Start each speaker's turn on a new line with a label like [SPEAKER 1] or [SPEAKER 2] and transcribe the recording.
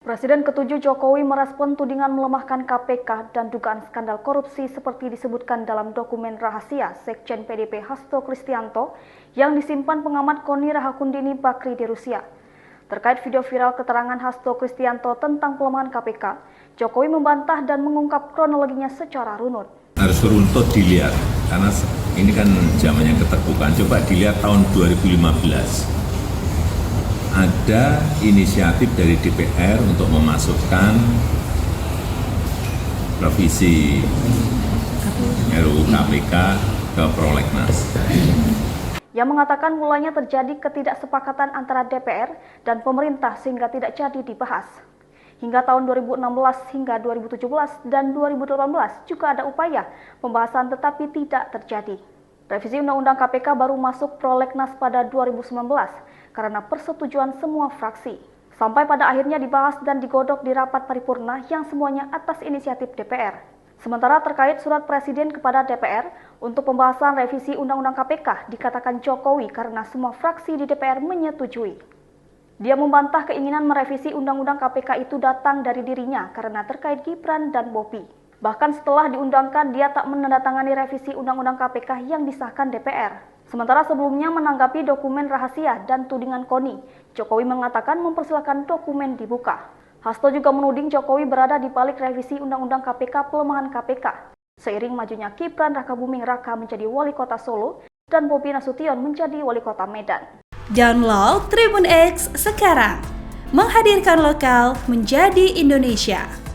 [SPEAKER 1] Presiden ke-7 Jokowi merespon tudingan melemahkan KPK dan dugaan skandal korupsi seperti disebutkan dalam dokumen rahasia Sekjen PDIP Hasto Kristianto yang disimpan pengamat KONI Rahakundini Bakri di Rusia. Terkait video viral keterangan Hasto Kristianto tentang pelemahan KPK, Jokowi membantah dan mengungkap kronologinya secara runut.
[SPEAKER 2] Harus runtut dilihat, karena ini kan zamannya keterbukaan. Coba dilihat tahun 2015. Ada inisiatif dari DPR untuk memasukkan revisi RUU KPK ke prolegnas.
[SPEAKER 1] Yang mengatakan mulanya terjadi ketidaksepakatan antara DPR dan pemerintah sehingga tidak jadi dibahas. Hingga tahun 2016 hingga 2017 dan 2018 juga ada upaya pembahasan tetapi tidak terjadi. Revisi Undang-Undang KPK baru masuk prolegnas pada 2019 karena persetujuan semua fraksi. Sampai pada akhirnya dibahas dan digodok di rapat paripurna yang semuanya atas inisiatif DPR. Sementara terkait surat Presiden kepada DPR untuk pembahasan revisi Undang-Undang KPK dikatakan Jokowi karena semua fraksi di DPR menyetujui. Dia membantah keinginan merevisi Undang-Undang KPK itu datang dari dirinya karena terkait Gibran dan Bobi. Bahkan setelah diundangkan, dia tak menandatangani revisi Undang-Undang KPK yang disahkan DPR. Sementara sebelumnya menanggapi dokumen rahasia dan tudingan KONI, Jokowi mengatakan mempersilahkan dokumen dibuka. Hasto juga menuding Jokowi berada di balik revisi Undang-Undang KPK pelemahan KPK. Seiring majunya Gibran Rakabuming Raka menjadi wali kota Solo dan Bobi Nasution menjadi wali kota Medan.
[SPEAKER 3] Download Tribun X sekarang, menghadirkan lokal menjadi Indonesia.